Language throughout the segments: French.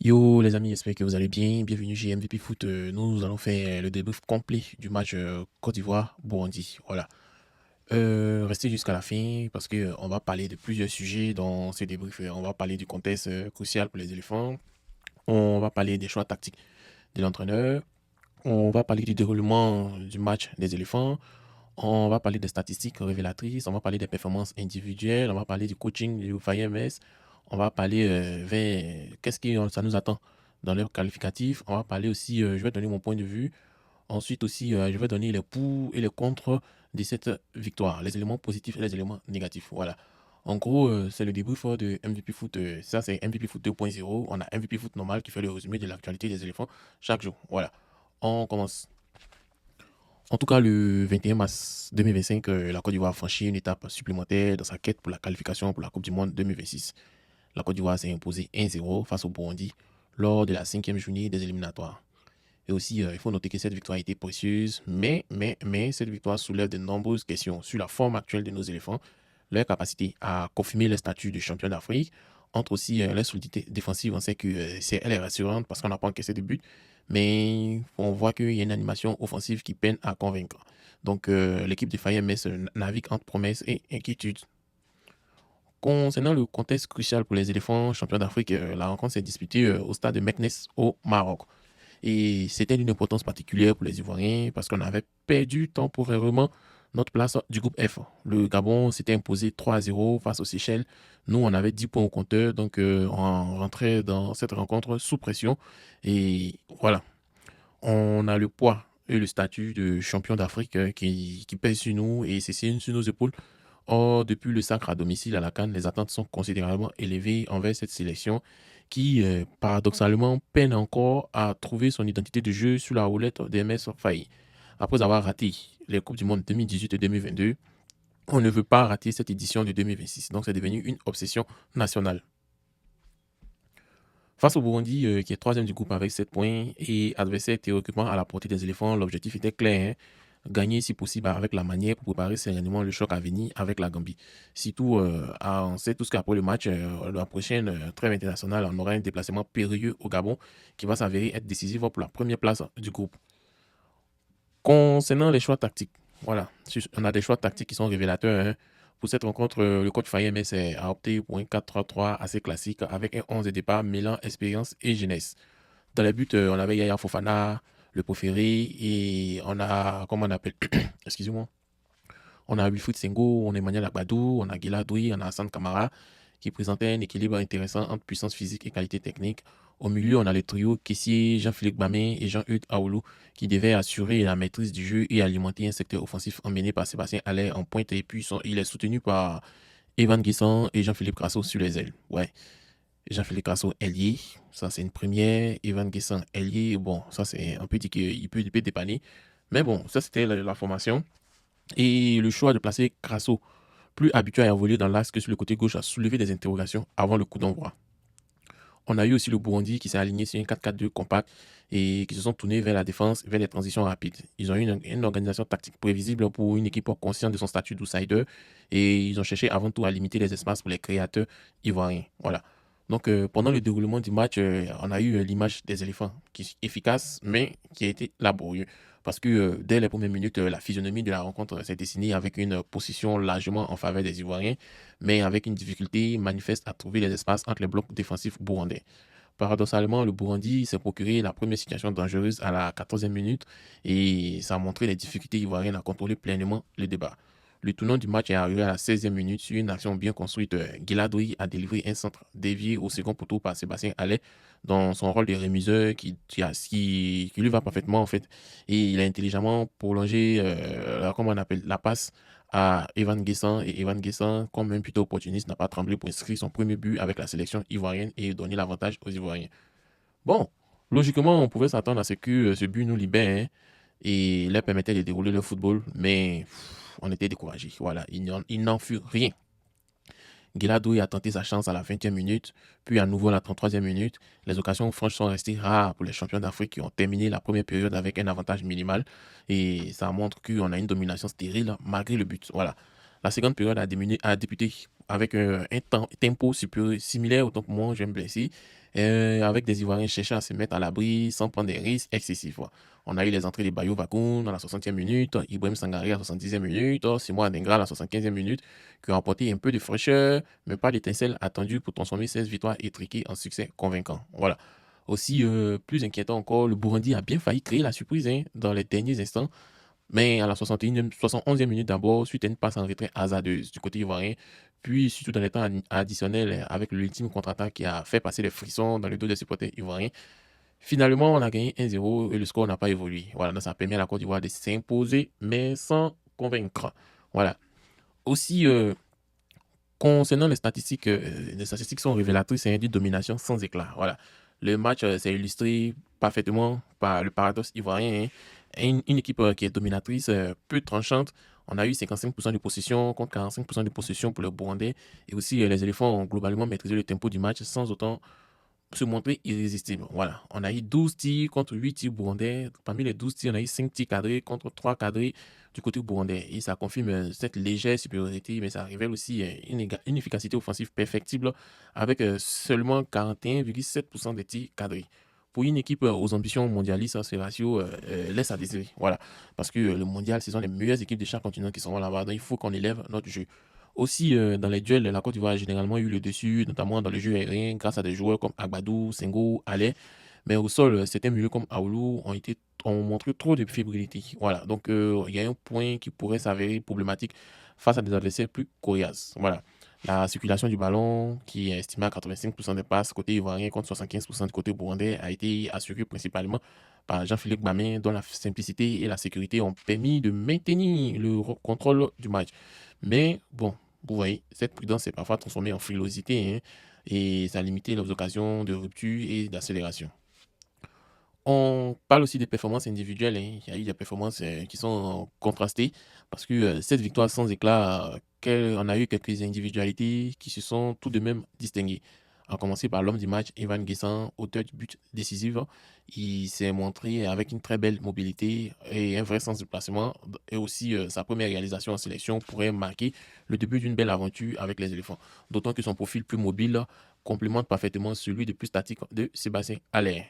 Yo les amis, j'espère que vous allez bien. Bienvenue chez MVP Foot. Nous allons faire le débrief complet du match Côte d'Ivoire-Burundi. Voilà. Restez jusqu'à la fin parce que on va parler de plusieurs sujets dans ce débrief. On va parler du contexte crucial pour les éléphants. On va parler des choix tactiques de l'entraîneur. On va parler du déroulement du match des éléphants. On va parler des statistiques révélatrices. On va parler des performances individuelles. On va parler du coaching du FIMS. On va parler vers qu'est-ce qui ça nous attend dans leur qualificatif. On va parler aussi, je vais donner mon point de vue. Ensuite aussi, je vais donner les pour et les contre de cette victoire, les éléments positifs et les éléments négatifs. Voilà. En gros, c'est le débrief de MVP Foot. Ça, c'est MVP Foot 2.0. On a MVP Foot normal qui fait le résumé de l'actualité des éléphants chaque jour. Voilà. On commence. En tout cas, le 21 mars 2025, la Côte d'Ivoire a franchi une étape supplémentaire dans sa quête pour la qualification pour la Coupe du Monde 2026. La Côte d'Ivoire s'est imposée 1-0 face au Burundi lors de la cinquième journée des éliminatoires. Et aussi, il faut noter que cette victoire a été précieuse, mais cette victoire soulève de nombreuses questions sur la forme actuelle de nos éléphants, leur capacité à confirmer le statut de champion d'Afrique, entre aussi leur solidité défensive. On sait que elle est rassurante parce qu'on n'a pas encaissé de but, mais on voit qu'il y a une animation offensive qui peine à convaincre. Donc, l'équipe de FIMS navigue entre promesses et inquiétudes. Concernant le contexte crucial pour les éléphants champions d'Afrique, la rencontre s'est disputée au stade de Meknès au Maroc. Et c'était d'une importance particulière pour les Ivoiriens parce qu'on avait perdu temporairement notre place du groupe F. Le Gabon s'était imposé 3-0 face aux Seychelles. Nous, on avait 10 points au compteur, donc on rentrait dans cette rencontre sous pression. Et voilà, on a le poids et le statut de champion d'Afrique qui pèse sur nous et c'est sur nos épaules. Or, depuis le sacre à domicile à la CAN, les attentes sont considérablement élevées envers cette sélection qui, paradoxalement, peine encore à trouver son identité de jeu sur la roulette des MS Faye. Après avoir raté les Coupes du Monde 2018 et 2022, on ne veut pas rater cette édition de 2026. Donc, c'est devenu une obsession nationale. Face au Burundi, qui est troisième du groupe avec 7 points et adversaire théoriquement à la portée des éléphants, l'objectif était clair, hein. Gagner si possible avec la manière pour préparer sereinement le choc à venir avec la Gambie. Surtout, on sait tous qu'après le match, la prochaine trêve internationale, on aura un déplacement périlleux au Gabon qui va s'avérer être décisif pour la première place du groupe. Concernant les choix tactiques, voilà, on a des choix tactiques qui sont révélateurs, hein. Pour cette rencontre, le coach Faye MS a opté pour un 4-3-3 assez classique avec un 11 de départ mêlant expérience et jeunesse. Dans les buts, on avait Yaya Fofana, le préféré, et on a, comment on appelle, excusez-moi, on a Wilfried Sengo, on a Emmanuel Agbadou, on a Gila Doui, on a Hassan Kamara, qui présentait un équilibre intéressant entre puissance physique et qualité technique. Au milieu, on a le trio Kessier, Jean-Philippe Bamé et Jean-Hugues Aoulou, qui devaient assurer la maîtrise du jeu et alimenter un secteur offensif emmené par Sébastien Haller en pointe. Et puis, il est soutenu par Evan Guessant et Jean-Philippe Grasso sur les ailes. Ouais. Jean-Philippe Grasso, ailier, ça c'est une première. Evan Guessant, ailier, bon, ça c'est un peu dit qu'il peut dépanner. Mais bon, ça c'était la formation. Et le choix de placer Grasso, plus habitué à évoluer dans l'axe que sur le côté gauche, a soulevé des interrogations avant le coup d'envoi. On a eu aussi le Burundi qui s'est aligné sur un 4-4-2 compact et qui se sont tournés vers la défense, vers les transitions rapides. Ils ont eu une organisation tactique prévisible pour une équipe consciente de son statut d'outsider et ils ont cherché avant tout à limiter les espaces pour les créateurs ivoiriens. Voilà. Donc, pendant le déroulement du match, on a eu l'image des éléphants qui est efficace, mais qui a été laborieux. Parce que dès les premières minutes, la physionomie de la rencontre s'est dessinée avec une position largement en faveur des Ivoiriens, mais avec une difficulté manifeste à trouver les espaces entre les blocs défensifs burundais. Paradoxalement, le Burundi s'est procuré la première situation dangereuse à la 14e minute et ça a montré les difficultés ivoiriennes à contrôler pleinement le débat. Le tournant du match est arrivé à la 16e minute sur une action bien construite. Guiladoui a délivré un centre dévié au second poteau par Sébastien Haller dans son rôle de rémiseur qui lui va parfaitement en fait. Et il a intelligemment prolongé comment on appelle, la passe à Evan Guessant. Et Evan Guessant, comme un plutôt opportuniste, n'a pas tremblé pour inscrire son premier but avec la sélection ivoirienne et donner l'avantage aux Ivoiriens. Bon, logiquement, on pouvait s'attendre à ce que ce but nous libère, hein, et leur permettait de dérouler le football, mais on était découragés. Voilà, il n'en fut rien. Guiladoui a tenté sa chance à la 20e minute, puis à nouveau à la 33e minute. Les occasions franches sont restées rares pour les champions d'Afrique qui ont terminé la première période avec un avantage minimal. Et ça montre qu'on a une domination stérile malgré le but. Voilà. La seconde période a débuté avec un tempo similaire, autant pour moi, je vais me blesser. avec des Ivoiriens cherchant à se mettre à l'abri sans prendre des risques excessifs. Voilà. On a eu les entrées de Bayo Vakoun à la 60e minute, Ibrahim Sangare à la 70e minute, Simon Adengra à la 75e minute, qui ont apporté un peu de fraîcheur, mais pas l'étincelle attendue pour transformer 16 victoires étriquées en succès convaincant. Voilà. Aussi, plus inquiétant encore, le Burundi a bien failli créer la surprise hein, dans les derniers instants, mais à la 61e, 71e minute d'abord, suite à une passe en retrait hasardeuse du côté ivoirien, puis surtout dans les temps additionnels avec l'ultime contre-attaque qui a fait passer les frissons dans le dos des supporters ivoiriens. Finalement, on a gagné 1-0 et le score n'a pas évolué. Voilà, donc ça a permis à la Côte d'Ivoire de s'imposer, mais sans convaincre. Voilà. Aussi, concernant les statistiques sont révélatrices et d'une domination sans éclat. Voilà. Le match s'est illustré parfaitement par le paradoxe ivoirien, hein. Une équipe qui est dominatrice, peu tranchante. On a eu 55% de possession contre 45% de possession pour le Burundais. Et aussi, les éléphants ont globalement maîtrisé le tempo du match sans autant se montrer irrésistible. Voilà. On a eu 12 tirs contre 8 tirs burundais. Parmi les 12 tirs, on a eu 5 tirs cadrés contre 3 cadrés du côté burundais. Et ça confirme cette légère supériorité, mais ça révèle aussi une efficacité offensive perfectible avec seulement 41,7% des tirs cadrés. Pour une équipe aux ambitions mondialistes, ce ratio laisse à désirer. Voilà. Parce que le mondial, ce sont les meilleures équipes de chaque continent qui sont là-bas. Donc il faut qu'on élève notre jeu. Aussi, dans les duels, la Côte d'Ivoire a généralement eu le dessus, notamment dans le jeu aérien, grâce à des joueurs comme Agbadou, Senghor, Allais. Mais au sol, certains milieux comme Aoulou ont montré trop de fébrilité. Voilà, donc il y a un point qui pourrait s'avérer problématique face à des adversaires plus coriaces. Voilà. La circulation du ballon, qui est estimée à 85% des passes côté ivoirien contre 75% du côté burundais, a été assurée principalement par Jean-Philippe Bamin, dont la simplicité et la sécurité ont permis de maintenir le contrôle du match. Mais bon, vous voyez, cette prudence s'est parfois transformée en frilosité hein, et ça a limité les occasions de rupture et d'accélération. On parle aussi des performances individuelles, hein. Il y a eu des performances qui sont contrastées parce que cette victoire sans éclat, on a eu quelques individualités qui se sont tout de même distinguées. À commencer par l'homme du match, Evan Guessant, auteur du but décisif. Il s'est montré avec une très belle mobilité et un vrai sens de placement. Et aussi, sa première réalisation en sélection pourrait marquer le début d'une belle aventure avec les éléphants. D'autant que son profil plus mobile complémente parfaitement celui de plus statique de Sébastien Haller.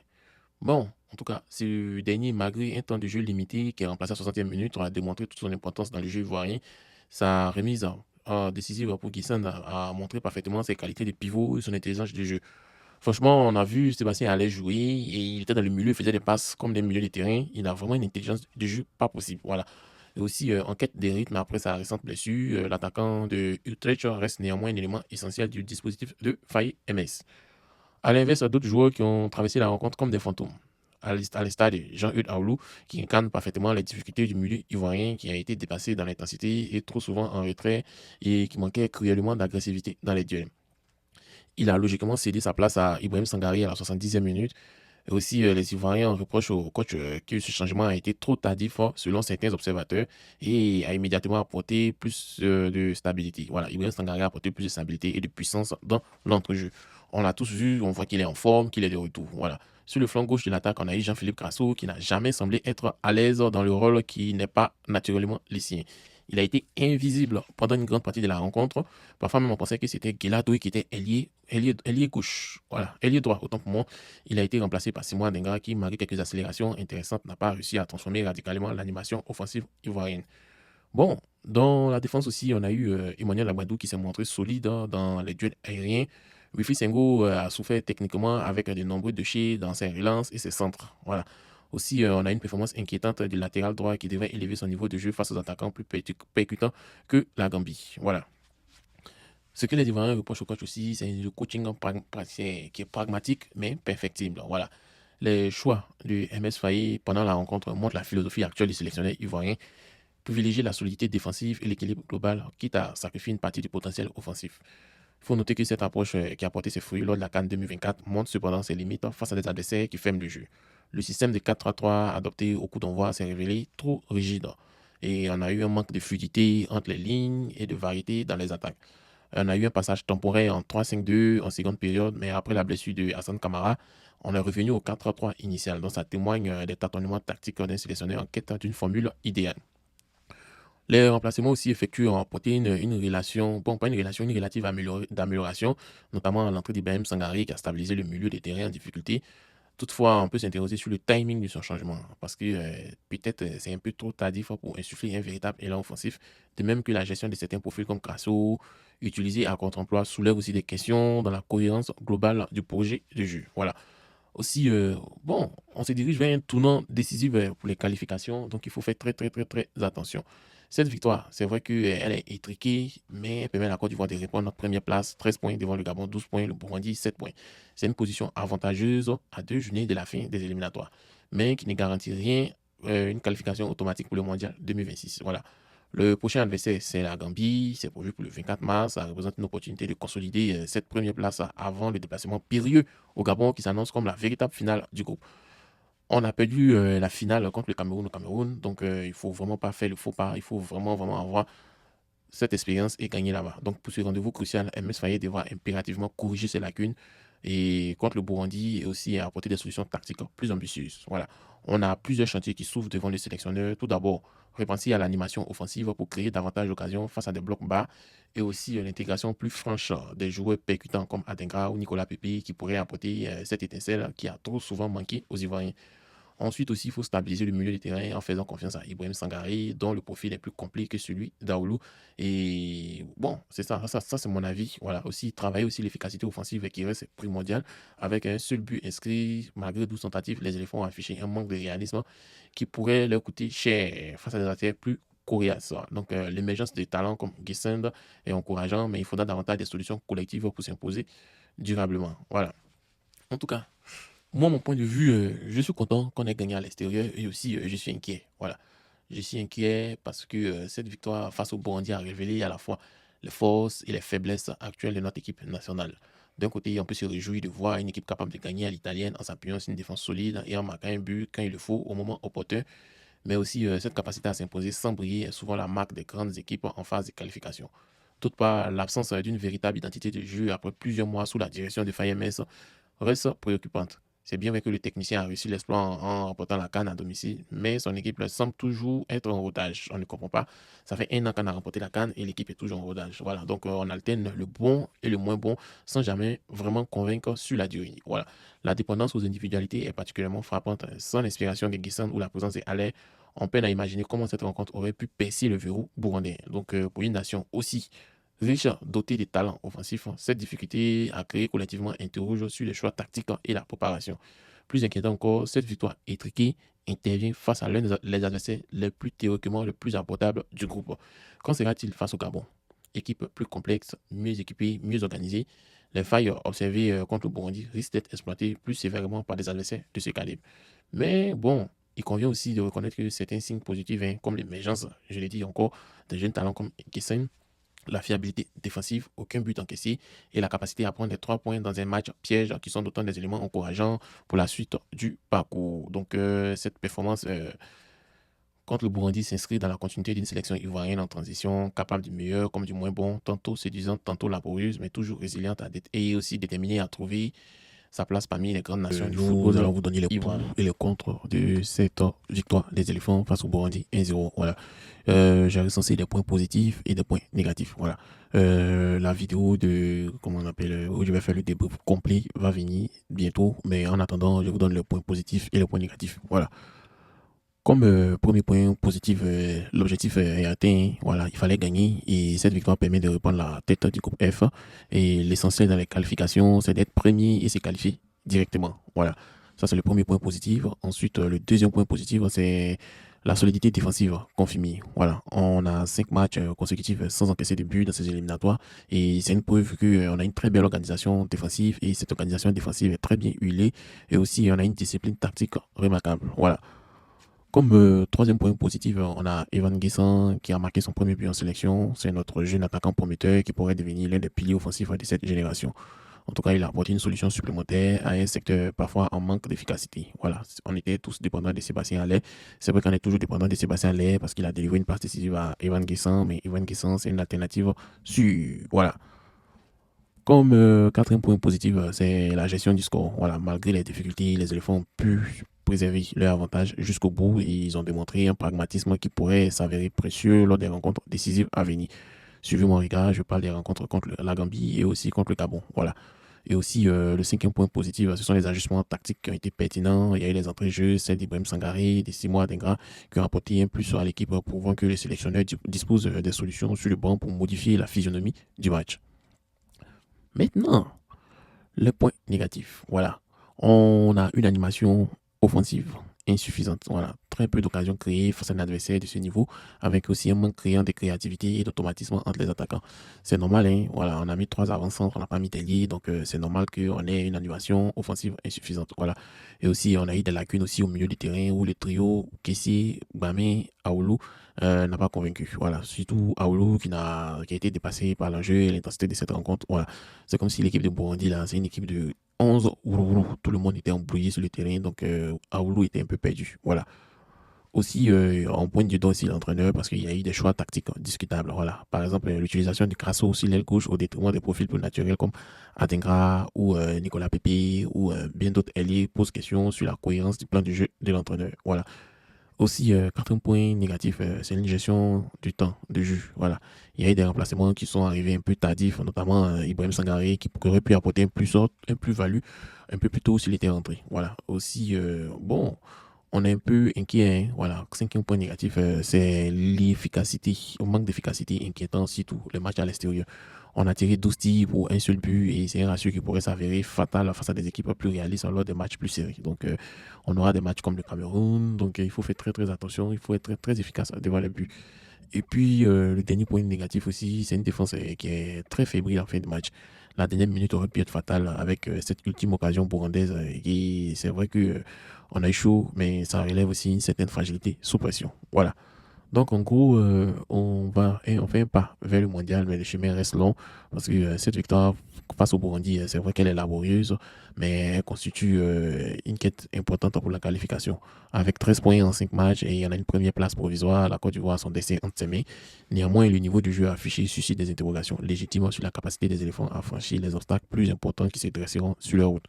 Bon, en tout cas, ce dernier, malgré un temps de jeu limité qui est remplacé à 60e minute, a démontré toute son importance dans le jeu ivoirien. Sa remise décisive pour Guissane a montré parfaitement ses qualités de pivot et son intelligence de jeu. Franchement, on a vu Sébastien Haller jouer et il était dans le milieu, il faisait des passes comme des milieux de terrain. Il a vraiment une intelligence de jeu pas possible. Voilà. Et aussi, en quête de rythme après sa récente blessure, l'attaquant de Utrecht reste néanmoins un élément essentiel du dispositif de Faye MS. À l'inverse, d'autres joueurs qui ont traversé la rencontre comme des fantômes. À l'instar de Jean-Eudes Aoulou, qui incarne parfaitement les difficultés du milieu ivoirien qui a été dépassé dans l'intensité et trop souvent en retrait et qui manquait cruellement d'agressivité dans les duels. Il a logiquement cédé sa place à Ibrahim Sangari à la 70e minute. Et aussi, les Ivoiriens reprochent au coach que ce changement a été trop tardif selon certains observateurs et a immédiatement apporté plus de stabilité. Voilà, Ibrahim Sangari a apporté plus de stabilité et de puissance dans l'entrejeu. On l'a tous vu, on voit qu'il est en forme, qu'il est de retour. Voilà. Sur le flanc gauche de l'attaque, on a eu Jean-Philippe Grasso qui n'a jamais semblé être à l'aise dans le rôle qui n'est pas naturellement le sien. Il a été invisible pendant une grande partie de la rencontre. Parfois même on pensait que c'était Guelato qui était ailier gauche. Voilà, ailier droit, autant pour moi. Il a été remplacé par Simon Adenga qui, malgré quelques accélérations intéressantes, n'a pas réussi à transformer radicalement l'animation offensive ivoirienne. Bon, dans la défense aussi, on a eu Emmanuel Agbadou qui s'est montré solide dans les duels aériens. Wilfried Senghor a souffert techniquement avec de nombreux déchets dans ses relances et ses centres. Voilà. Aussi, on a une performance inquiétante du latéral droit qui devrait élever son niveau de jeu face aux attaquants plus percutants que la Gambie. Voilà. Ce que les Ivoiriens reprochent au coach aussi, c'est le coaching qui est pragmatique mais perfectible. Voilà. Les choix du MS Faye pendant la rencontre montrent la philosophie actuelle du sélectionneur ivoirien, privilégier la solidité défensive et l'équilibre global, quitte à sacrifier une partie du potentiel offensif. Il faut noter que cette approche qui a porté ses fruits lors de la CAN 2024 montre cependant ses limites face à des adversaires qui ferment le jeu. Le système de 4-3-3 adopté au coup d'envoi s'est révélé trop rigide et on a eu un manque de fluidité entre les lignes et de variété dans les attaques. On a eu un passage temporaire en 3-5-2 en seconde période, mais après la blessure de Hassan Kamara, on est revenu au 4-3-3 initial. Donc ça témoigne des tâtonnements tactiques d'un sélectionneur en quête d'une formule idéale. Les remplacements aussi effectués ont apporté une relation, bon, pas une relation, une relative d'amélioration, notamment à l'entrée d'Ibrahim Sangare qui a stabilisé le milieu des terrains en difficulté. Toutefois, on peut s'interroger sur le timing de son changement parce que peut-être c'est un peu trop tardif pour insuffler un véritable élan offensif. De même que la gestion de certains profils comme Crasso, utilisés à contre-emploi, soulève aussi des questions dans la cohérence globale du projet de jeu. Voilà. Aussi, bon, on se dirige vers un tournant décisif pour les qualifications, donc il faut faire très, très, très, très attention. Cette victoire, c'est vrai qu'elle est étriquée, mais elle permet à la Côte d'Ivoire de répondre à notre première place, 13 points devant le Gabon, 12 points, le Burundi, 7 points. C'est une position avantageuse à 2 journées de la fin des éliminatoires, mais qui ne garantit rien, une qualification automatique pour le mondial 2026. Voilà. Le prochain adversaire, c'est la Gambie. C'est prévu pour le 24 mars. Ça représente une opportunité de consolider cette première place avant le déplacement périlleux au Gabon qui s'annonce comme la véritable finale du groupe. On a perdu la finale contre le Cameroun au Cameroun. Donc, il ne faut vraiment pas faire le faux pas. Il faut vraiment, vraiment avoir cette expérience et gagner là-bas. Donc, pour ce rendez-vous crucial, MS Faye devra impérativement corriger ses lacunes et contre le Burundi et aussi apporter des solutions tactiques plus ambitieuses. Voilà. On a plusieurs chantiers qui s'ouvrent devant les sélectionneurs. Tout d'abord, repenser à l'animation offensive pour créer davantage d'occasions face à des blocs bas et aussi l'intégration plus franche des joueurs percutants comme Adengra ou Nicolas Pepe qui pourraient apporter cette étincelle qui a trop souvent manqué aux Ivoiriens. Ensuite aussi, il faut stabiliser le milieu de terrain en faisant confiance à Ibrahim Sangare, dont le profil est plus complet que celui d'Aoulou. Et bon, c'est ça c'est mon avis. Voilà, aussi travailler aussi l'efficacité offensive qui reste primordiale. Avec un seul but inscrit, malgré 12 tentatives, les éléphants ont affiché un manque de réalisme qui pourrait leur coûter cher face à des adversaires plus coriaces. Donc l'émergence des talents comme Gessend est encourageant, mais il faudra davantage des solutions collectives pour s'imposer durablement. Voilà. En tout cas, moi, mon point de vue, je suis content qu'on ait gagné à l'extérieur et aussi je suis inquiet. Voilà. Je suis inquiet parce que cette victoire face au Burundi a révélé à la fois les forces et les faiblesses actuelles de notre équipe nationale. D'un côté, on peut se réjouir de voir une équipe capable de gagner à l'italienne en s'appuyant sur une défense solide et en marquant un but quand il le faut au moment opportun. Mais aussi, cette capacité à s'imposer sans briller est souvent la marque des grandes équipes en phase de qualification. D'autre part, l'absence d'une véritable identité de jeu après plusieurs mois sous la direction de FAMS reste préoccupante. C'est bien vrai que le technicien a réussi l'exploit en remportant la canne à domicile, mais son équipe semble toujours être en rodage. On ne comprend pas. Ça fait 1 an qu'on a remporté la canne et l'équipe est toujours en rodage. Voilà, donc on alterne le bon et le moins bon sans jamais vraiment convaincre sur la durée. Voilà, la dépendance aux individualités est particulièrement frappante. Sans l'inspiration des Guessant ou la présence des Allais, on peine à imaginer comment cette rencontre aurait pu percer le verrou burundais. Donc pour une nation aussi riche, dotée de talents offensifs, cette difficulté à créer collectivement interroge sur les choix tactiques et la préparation. Plus inquiétant encore, cette victoire étriquée intervient face à l'un des adversaires les plus théoriquement les plus abordables du groupe. Qu'en sera-t-il face au Gabon? Équipe plus complexe, mieux équipée, mieux organisée. Les failles observées contre le Burundi risquent d'être exploitées plus sévèrement par des adversaires de ce calibre. Mais bon, il convient aussi de reconnaître que certains signes positifs, comme l'émergence, je l'ai dit encore, de jeunes talents comme Kesen, la fiabilité défensive, aucun but encaissé et la capacité à prendre les 3 points dans un match piège qui sont d'autant des éléments encourageants pour la suite du parcours. Donc cette performance contre le Burundi s'inscrit dans la continuité d'une sélection ivoirienne en transition, capable du meilleur comme du moins bon, tantôt séduisante, tantôt laborieuse, mais toujours résiliente et aussi déterminée à trouver sa place parmi les grandes nations du football. Nous allons vous donner les pour et les contre de cette victoire des éléphants face au Burundi 1-0. Voilà. J'ai recensé des points positifs et des points négatifs. Voilà. La vidéo de, comment on appelle, où je vais faire le débrief complet va venir bientôt. Mais en attendant, je vous donne les points positifs et les points négatifs. Voilà. Comme premier point positif, l'objectif est atteint. Voilà, il fallait gagner et cette victoire permet de reprendre la tête du groupe F. Et l'essentiel dans les qualifications, c'est d'être premier et se qualifier directement. Voilà, ça c'est le premier point positif. Ensuite, le deuxième point positif, c'est la solidité défensive confirmée. Voilà, on a 5 matchs consécutifs sans encaisser de but dans ces éliminatoires et c'est une preuve qu'on a une très belle organisation défensive et cette organisation défensive est très bien huilée et aussi on a une discipline tactique remarquable. Voilà. Comme troisième point positif, on a Evan Guessant qui a marqué son premier but en sélection. C'est notre jeune attaquant prometteur qui pourrait devenir l'un des piliers offensifs de cette génération. En tout cas, il a apporté une solution supplémentaire à un secteur parfois en manque d'efficacité. Voilà, on était tous dépendants de Sébastien Haller. C'est vrai qu'on est toujours dépendant de Sébastien Haller parce qu'il a délivré une passe décisive à Evan Guessant, mais Evan Guessant, c'est une alternative sûre. Voilà. Comme quatrième point positif, c'est la gestion du score. Voilà, malgré les difficultés, les éléphants ont pu préserver leur avantage jusqu'au bout et ils ont démontré un pragmatisme qui pourrait s'avérer précieux lors des rencontres décisives à venir. Suivez mon regard, je parle des rencontres contre la Gambie et aussi contre le Gabon. Voilà. Et aussi, le cinquième point positif, ce sont les ajustements tactiques qui ont été pertinents. Il y a eu les entrées de jeu, celles d'Ibrahim Sangaré, des Simoa Dengra, qui ont apporté un plus à l'équipe, prouvant que les sélectionneurs disposent des solutions sur le banc pour modifier la physionomie du match. Maintenant, le point négatif. Voilà. On a une animation offensive insuffisante. Voilà. Très peu d'occasions créées face à un adversaire de ce niveau, avec aussi un manque criant de créativité et d'automatisme entre les attaquants. C'est normal, hein. Voilà. On a mis 3 avant-centres, on n'a pas mis Tellier, donc c'est normal qu'on ait une animation offensive insuffisante. Voilà. Et aussi, on a eu des lacunes aussi au milieu du terrain où le trio Kessie, Bamé, Aoulou n'a pas convaincu. Voilà. Surtout Aoulou qui a été dépassé par l'enjeu et l'intensité de cette rencontre. Voilà. C'est comme si l'équipe de Burundi, là, c'est une équipe de 11 Ourourou. Tout le monde était embrouillé sur le terrain, donc Aoulou était un peu perdu. Voilà. Aussi, on pointe du doigt aussi l'entraîneur parce qu'il y a eu des choix tactiques discutables. Voilà. Par exemple, l'utilisation du Crasso sur l'aile gauche au détriment des profils plus naturels comme Adengra ou Nicolas Pepe ou bien d'autres alliés pose question sur la cohérence du plan de jeu de l'entraîneur. Voilà. Aussi, quatrième point négatif, c'est une gestion du temps de jeu. Voilà. Il y a eu des remplacements qui sont arrivés un peu tardifs, notamment Ibrahim Sangaré qui aurait pu apporter un plus-value un peu plus tôt s'il était rentré. Voilà. Aussi, bon, on est un peu inquiet. Hein. Voilà. Cinquième point négatif, c'est l'efficacité, le manque d'efficacité inquiétant, surtout le match à l'extérieur. On a tiré 12 tirs pour un seul but et c'est un ratio qui pourrait s'avérer fatal face à des équipes plus réalistes lors des matchs plus serrés. Donc, on aura des matchs comme le Cameroun. Donc, il faut faire très, très attention. Il faut être très, très efficace devant les buts. Et puis, le dernier point négatif aussi, c'est une défense qui est très fébrile en fin de match. La dernière minute aurait pu être fatale avec cette ultime occasion burundaise. Et c'est vrai que on a eu chaud, mais ça relève aussi une certaine fragilité sous pression. Voilà. Donc, en gros, on fait un pas vers le mondial, mais le chemin reste long parce que cette victoire face au Burundi, c'est vrai qu'elle est laborieuse, mais elle constitue une quête importante pour la qualification. Avec 13 points en 5 matchs et il y en a une première place provisoire, la Côte d'Ivoire a son destin entre ses mains. Néanmoins, le niveau du jeu affiché suscite des interrogations légitimes sur la capacité des éléphants à franchir les obstacles plus importants qui se dresseront sur leur route.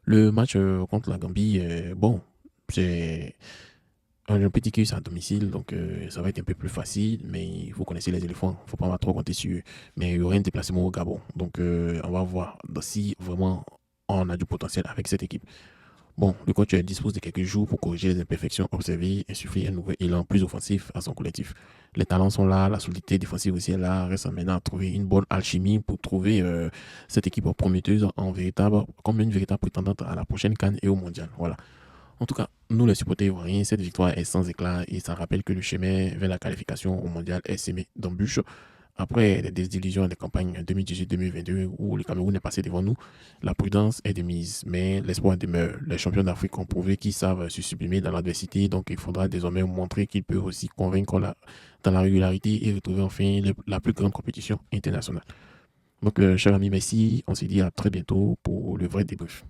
Le match contre la Gambie, bon, c'est un petit cul, c'est à domicile, donc ça va être un peu plus facile, mais il faut connaître les éléphants, il ne faut pas trop compter sur eux. Mais il y aura un déplacement au Gabon, donc on va voir si vraiment on a du potentiel avec cette équipe. Bon, le coach dispose de quelques jours pour corriger les imperfections observées et suffit un nouvel élan plus offensif à son collectif. Les talents sont là, la solidité défensive aussi est là, reste maintenant à trouver une bonne alchimie pour trouver cette équipe prometteuse comme une véritable prétendante à la prochaine CAN et au mondial. Voilà. En tout cas, nous les supporters ivoiriens, cette victoire est sans éclat et ça rappelle que le chemin vers la qualification au mondial est semé d'embûches. Après les désillusions des campagnes 2018-2022 où le Cameroun est passé devant nous, la prudence est de mise, mais l'espoir demeure. Les champions d'Afrique ont prouvé qu'ils savent se sublimer dans l'adversité, donc il faudra désormais montrer qu'ils peuvent aussi convaincre dans la régularité et retrouver enfin la plus grande compétition internationale. Donc, cher ami, merci. On se dit à très bientôt pour le vrai débrief.